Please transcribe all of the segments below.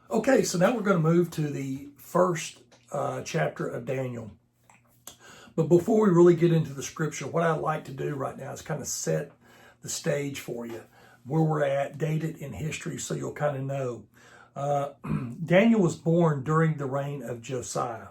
Okay, so now we're going to move to the first chapter of Daniel. But before we really get into the scripture, what I'd like to do right now is kind of set the stage for you, where we're at, date it in history, so you'll kind of know. Daniel was born during the reign of Josiah.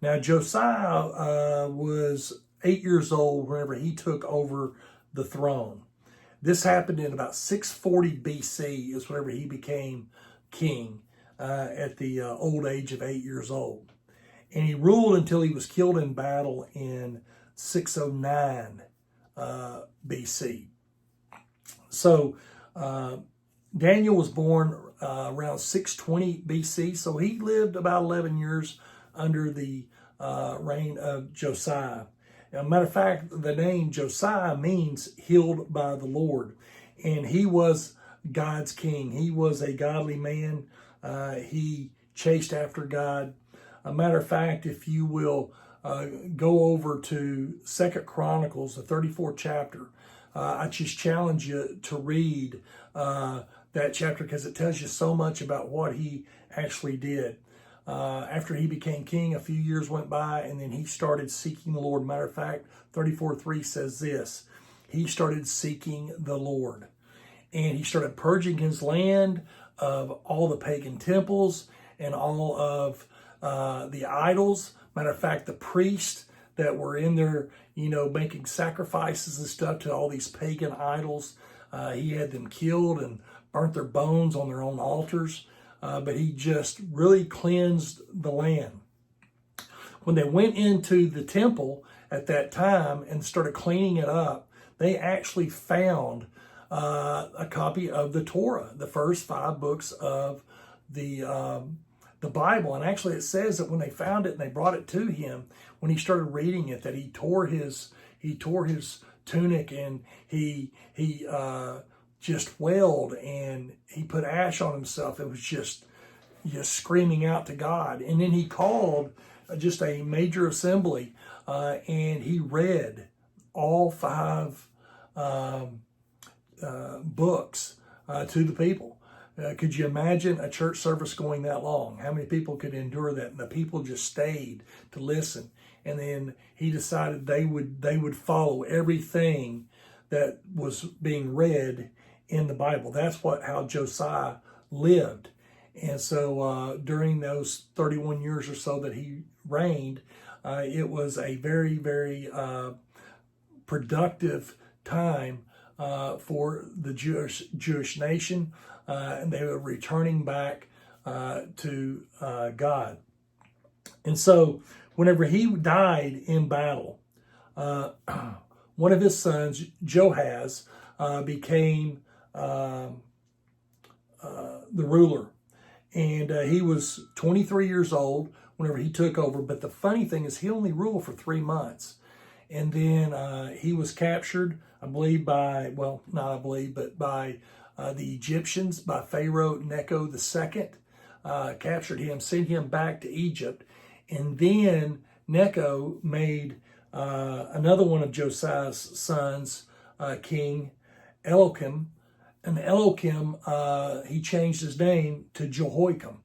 Now, Josiah was 8 years old whenever he took over the throne. This happened in about 640 BC is whenever he became king at the old age of 8 years old. And he ruled until he was killed in battle in 609 BC. So Daniel was born around 620 BC. So he lived about 11 years under the reign of Josiah. As a matter of fact, the name Josiah means healed by the Lord. And he was God's king. He was a godly man. He chased after God. A matter of fact, if you will go over to 2 Chronicles, the 34th chapter, I just challenge you to read that chapter because it tells you so much about what he actually did. After he became king, a few years went by, and then he started seeking the Lord. Matter of fact, 34:3 says this: he started seeking the Lord, and he started purging his land of all the pagan temples and all of the idols. Matter of fact, the priests that were in there, making sacrifices and stuff to all these pagan idols, he had them killed and burnt their bones on their own altars. But he just really cleansed the land. When they went into the temple at that time and started cleaning it up, they actually found a copy of the Torah, the first 5 books of the Bible. And actually it says that when they found it and they brought it to him, when he started reading it, that he tore his tunic and he just wailed and he put ash on himself. It was just screaming out to God. And then he called just a major assembly and he read all 5 books to the people. Could you imagine a church service going that long? How many people could endure that? And the people just stayed to listen. And then he decided they would follow everything that was being read in the Bible. That's how Josiah lived. And so during those 31 years or so that he reigned, it was a very, very productive time for the Jewish nation, and they were returning back to God. And so whenever he died in battle, one of his sons, Joahaz, became the ruler. And he was 23 years old whenever he took over. But the funny thing is he only ruled for 3 months. And then he was captured, I believe by the Egyptians, by Pharaoh Necho II. Captured him, sent him back to Egypt. And then Necho made another one of Josiah's sons king, Elohim. And Elohim, he changed his name to Jehoiakim.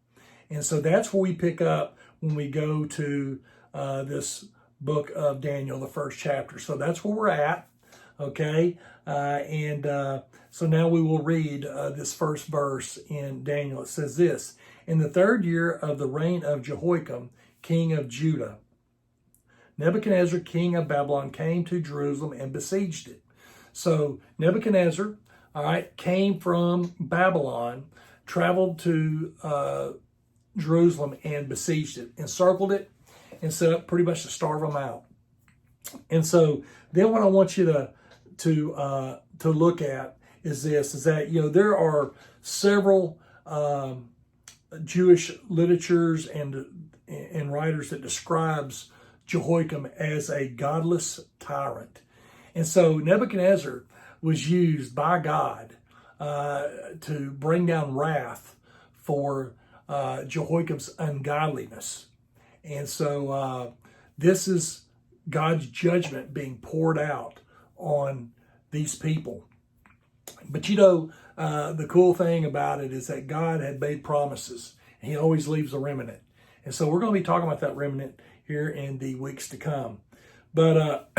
And so that's where we pick up when we go to this book of Daniel, the first chapter. So that's where we're at, okay? So now we will read this first verse in Daniel. It says this: in the 3rd year of the reign of Jehoiakim, king of Judah, Nebuchadnezzar, king of Babylon, came to Jerusalem and besieged it. So Nebuchadnezzar, came from Babylon, traveled to Jerusalem and besieged it, encircled it, and set up pretty much to starve them out. And so then what I want you to look at is this: is that there are several Jewish literatures and writers that describes Jehoiakim as a godless tyrant. And so Nebuchadnezzar was used by God to bring down wrath for Jehoiakim's ungodliness. And so this is God's judgment being poured out on these people. But the cool thing about it is that God had made promises. He always leaves a remnant. And so we're going to be talking about that remnant here in the weeks to come. But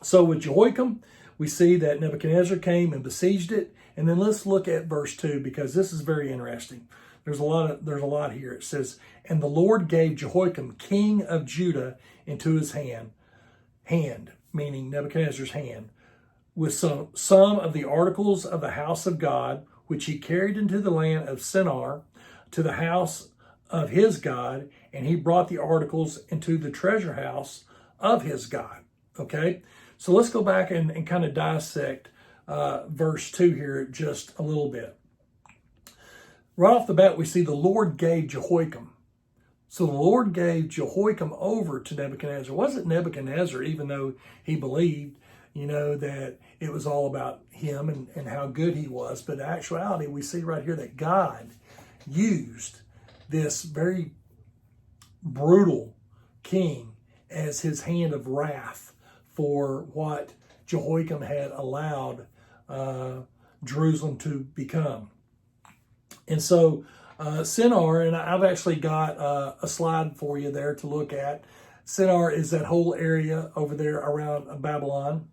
so with Jehoiakim, we see that Nebuchadnezzar came and besieged it. And then let's look at verse 2, because this is very interesting. There's a lot here. It says, and the Lord gave Jehoiakim, king of Judah, into his hand, meaning Nebuchadnezzar's hand, with some of the articles of the house of God, which he carried into the land of Shinar, to the house of his God, and he brought the articles into the treasure house of his God. Okay, so let's go back and kind of dissect verse 2 here just a little bit. Right off the bat, we see the Lord gave Jehoiakim. So the Lord gave Jehoiakim over to Nebuchadnezzar. It wasn't Nebuchadnezzar, even though he believed, that it was all about him and how good he was. But in actuality, we see right here that God used this very brutal king as his hand of wrath for what Jehoiakim had allowed Jerusalem to become. And so Shinar, and I've actually got a slide for you there to look at. Shinar is that whole area over there around Babylon.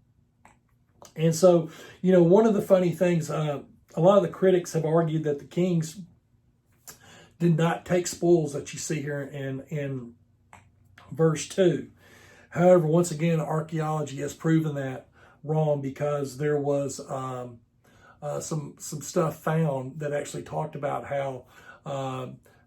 And so, one of the funny things, a lot of the critics have argued that the kings did not take spoils that you see here in verse 2. However, once again, archaeology has proven that wrong, because there was some stuff found that actually talked about how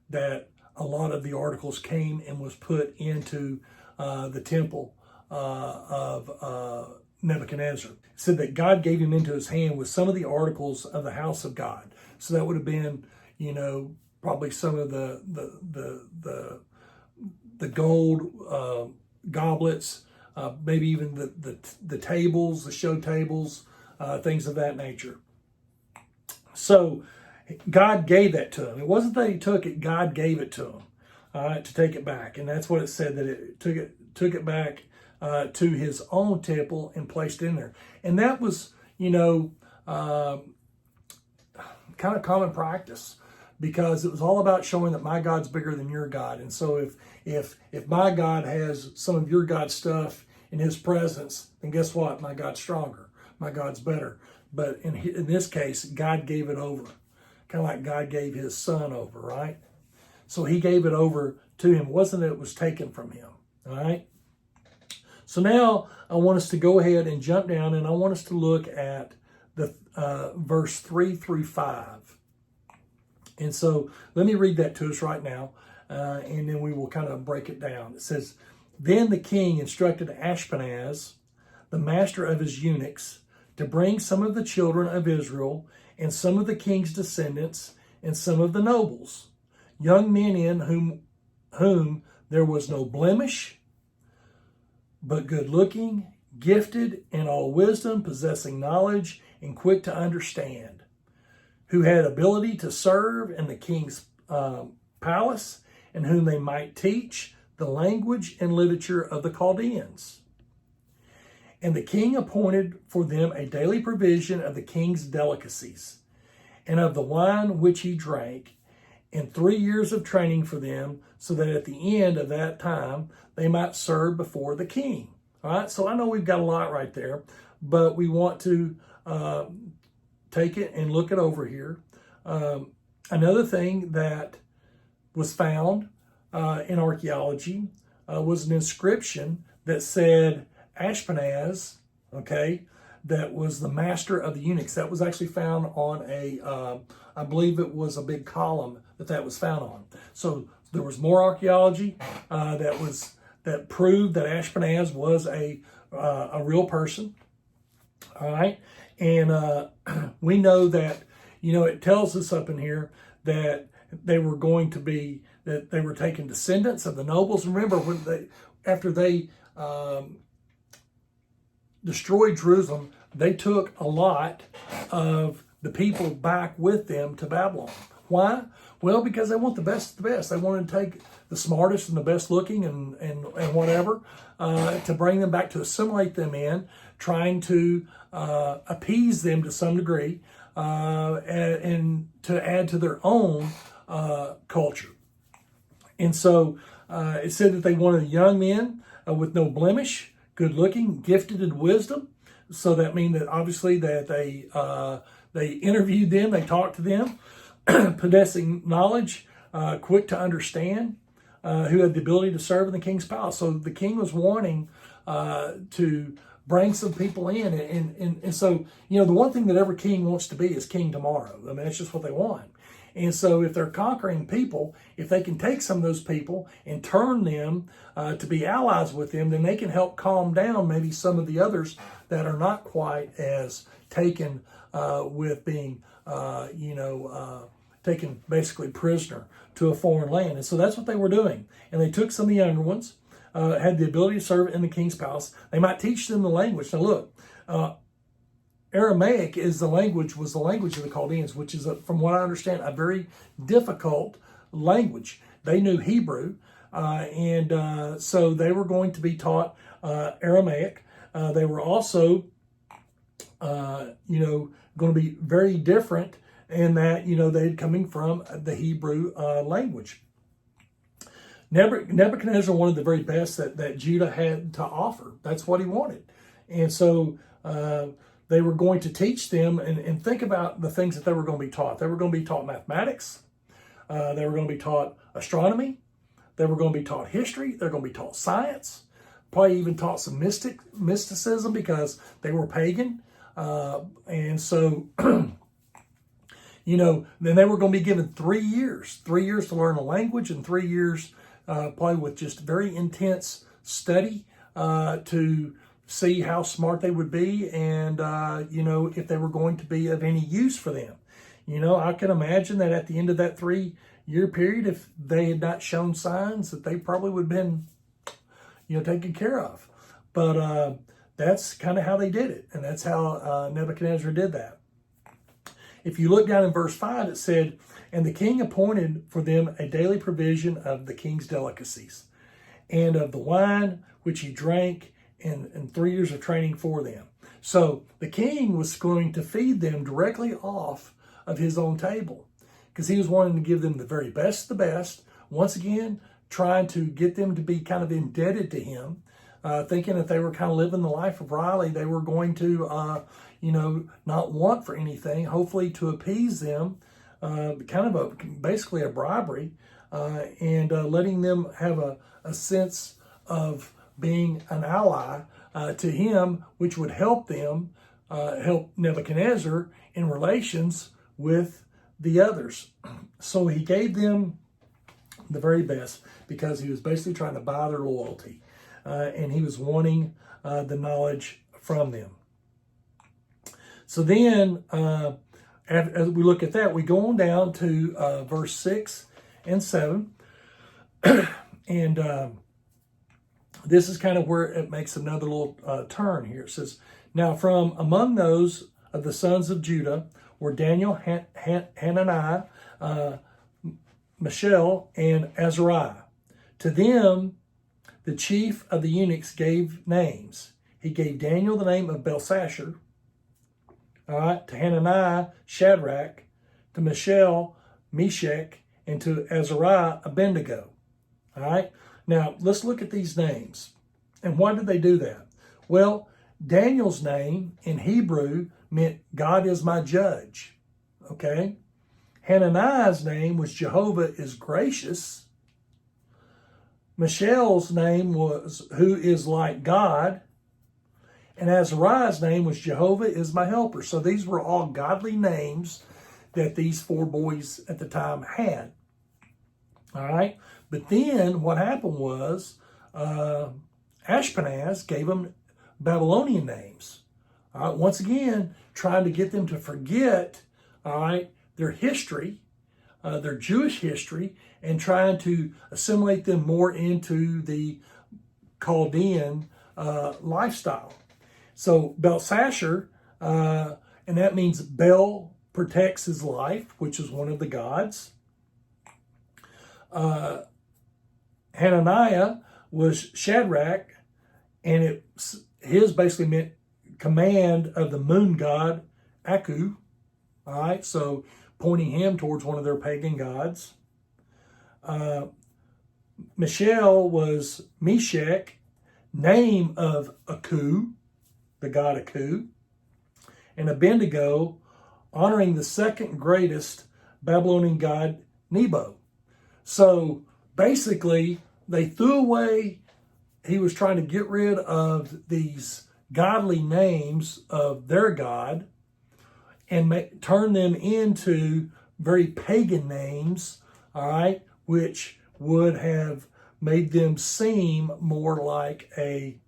that a lot of the articles came and was put into the temple of Nebuchadnezzar. It said that God gave him into his hand with some of the articles of the house of God. So that would have been, probably some of the gold goblets, maybe even the tables, the show tables, things of that nature. So God gave that to him. It wasn't that he took it; God gave it to him to take it back, and that's what it said, that it took it back to his own temple and placed it in there. And that was, kind of common practice, because it was all about showing that my God's bigger than your God. And so if my God has some of your God's stuff in his presence, then guess what? My God's stronger. My God's better. But in this case, God gave it over. Kind of like God gave his son over, right? So he gave it over to him. It wasn't that it was taken from him, all right? So now I want us to go ahead and jump down, and I want us to look at the verse 3 through 5. And so let me read that to us right now, and then we will kind of break it down. It says, then the king instructed Ashpenaz, the master of his eunuchs, to bring some of the children of Israel and some of the king's descendants and some of the nobles, young men in whom there was no blemish, but good looking, gifted in all wisdom, possessing knowledge, and quick to understand, who had ability to serve in the king's palace, and whom they might teach the language and literature of the Chaldeans. And the king appointed for them a daily provision of the king's delicacies, and of the wine which he drank, and 3 years of training for them, so that at the end of that time they might serve before the king. All right, so I know we've got a lot right there, but we want to take it and look it over here. Another thing that was found in archaeology was an inscription that said Ashpenaz, okay, that was the master of the eunuchs. That was actually found on I believe it was a big column that was found on. So there was more archaeology that proved that Ashpenaz was a real person. All right, and we know that it tells us up in here that they were taking descendants of the nobles. And remember, after they destroyed Jerusalem, they took a lot of the people back with them to Babylon. Why? Well, because they want the best of the best. They wanted to take the smartest and the best looking and whatever to bring them back, to assimilate them in, trying to appease them to some degree, and to add to their own culture. And so it said that they wanted young men with no blemish, good looking, gifted in wisdom. So that means that obviously that they interviewed them, they talked to them, possessing knowledge, quick to understand, who had the ability to serve in the king's palace. So the king was wanting to bring some people in. And so, the one thing that every king wants to be is king tomorrow. I mean, that's just what they want. And so if they're conquering people, if they can take some of those people and turn them to be allies with them, then they can help calm down maybe some of the others that are not quite as taken with being, taken basically prisoner to a foreign land. And so that's what they were doing. And they took some of the younger ones, had the ability to serve in the king's palace. They might teach them the language. Now look, Aramaic was the language of the Chaldeans, which is, from what I understand, a very difficult language. They knew Hebrew, and so they were going to be taught Aramaic. They were also, going to be very different in that, they'd coming from the Hebrew language. Nebuchadnezzar wanted the very best that Judah had to offer. That's what he wanted. And so they were going to teach them, and think about the things that they were going to be taught. They were going to be taught mathematics. They were going to be taught astronomy. They were going to be taught history. They're going to be taught science. Probably even taught some mysticism because they were pagan. And so, then they were going to be given 3 years. 3 years to learn a language, and 3 years probably with just very intense study to see how smart they would be, and if they were going to be of any use for them. I can imagine that at the end of that 3-year period, if they had not shown signs, that they probably would have been taken care of. But that's kind of how they did it, and that's how Nebuchadnezzar did that. If you look down in verse 5, it said, "And the king appointed for them a daily provision of the king's delicacies, and of the wine which he drank, and 3 years of training for them." So the king was going to feed them directly off of his own table, because he was wanting to give them the very best of the best. Once again, trying to get them to be kind of indebted to him, thinking that they were kind of living the life of Riley. They were going to, not want for anything, hopefully to appease them, kind of basically a bribery, and letting them have a sense of being an ally to him, which would help them, help Nebuchadnezzar in relations with the others. So he gave them the very best because he was basically trying to buy their loyalty, and he was wanting the knowledge from them. So then, as we look at that, we go on down to verse 6 and 7, and this is kind of where it makes another little turn here. It says, "Now from among those of the sons of Judah were Daniel, Hananiah, Mishael, and Azariah. To them the chief of the eunuchs gave names. He gave Daniel the name of Belshazzar, all right, to Hananiah, Shadrach, to Mishael, Meshach, and to Azariah, Abednego." All right. Now, let's look at these names. And why did they do that? Well, Daniel's name in Hebrew meant God is my judge. Okay? Hananiah's name was Jehovah is gracious. Mishael's name was who is like God. And Azariah's name was Jehovah is my helper. So these were all godly names that these 4 boys at the time had. All right? But then what happened was Ashpenaz gave them Babylonian names. All right? Once again, trying to get them to forget, all right, their history, their Jewish history, and trying to assimilate them more into the Chaldean lifestyle. So Belshazzar, and that means Bel protects his life, which is one of the gods. Hananiah was Shadrach, and his basically meant command of the moon god Aku. All right, so pointing him towards one of their pagan gods. Michelle was Meshach, name of Aku, the god Aku. And Abednego, honoring the second greatest Babylonian god, Nebo. So basically, they threw away, he was trying to get rid of these godly names of their god and turn them into very pagan names, all right, which would have made them seem more like a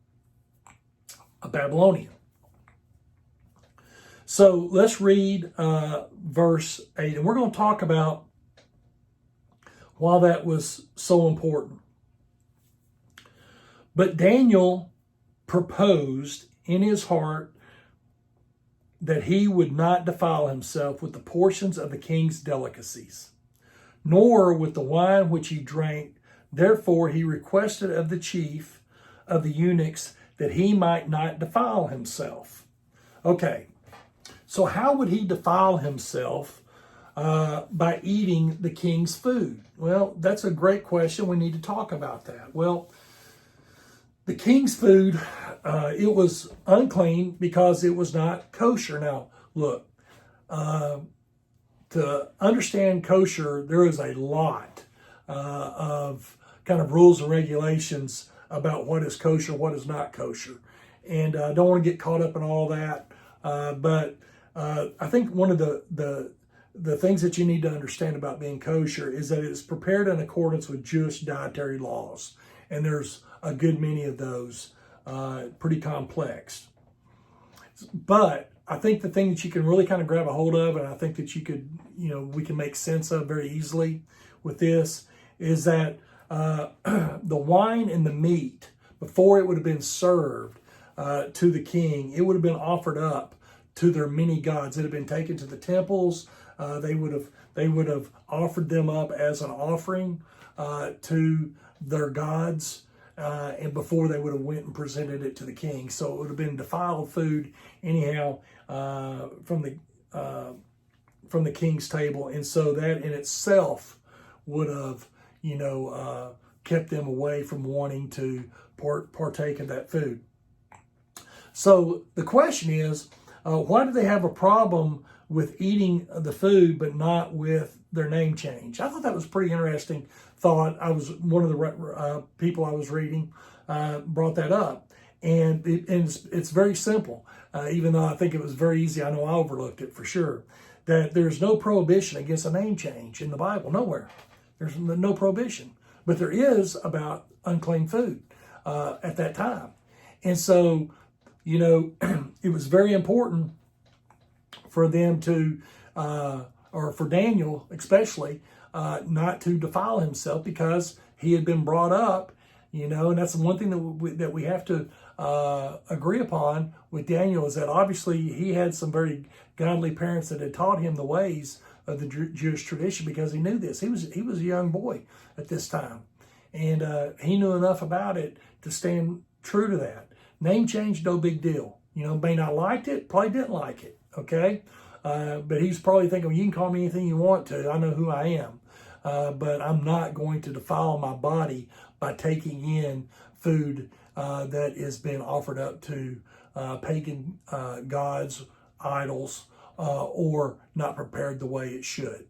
Babylonian. So let's read verse 8, and we're going to talk about why that was so important. But Daniel proposed in his heart that he would not defile himself with the portions of the king's delicacies, nor with the wine which he drank. Therefore he requested of the chief of the eunuchs that he might not defile himself. Okay, so how would he defile himself by eating the king's food? Well, that's a great question. We need to talk about that. Well, the king's food, it was unclean because it was not kosher. Now, look, to understand kosher, there is a lot of kind of rules and regulations about what is kosher, what is not kosher. And I don't want to get caught up in all that. But I think one of the things that you need to understand about being kosher is that it is prepared in accordance with Jewish dietary laws. And there's a good many of those, pretty complex. But I think the thing that you can really kind of grab a hold of, and I think that you could, we can make sense of very easily with this, is that the wine and the meat, before it would have been served to the king, it would have been offered up to their many gods. It had been taken to the temples. They would have offered them up as an offering to their gods, and before they would have went and presented it to the king. So it would have been defiled food anyhow from the king's table, and so that in itself would have kept them away from wanting to partake of that food. So the question is, why do they have a problem with eating the food but not with their name change? I thought that was a pretty interesting thought. I was one of the people I was reading brought that up, and it's very simple. Even though I think it was very easy, I know I overlooked it for sure. That there's no prohibition against a name change in the Bible. Nowhere. There's no prohibition, but there is about unclean food at that time, and so it was very important for them to, or for Daniel especially, not to defile himself because he had been brought up, and that's the one thing that we have to agree upon with Daniel, is that obviously he had some very godly parents that had taught him the ways of the Jewish tradition, because he knew this. He was a young boy at this time, and he knew enough about it to stand true to that. Name change, no big deal. May not liked it, probably didn't like it, okay? But he's probably thinking, well, you can call me anything you want to. I know who I am. But I'm not going to defile my body by taking in food that is being offered up to pagan gods, idols, or not prepared the way it should.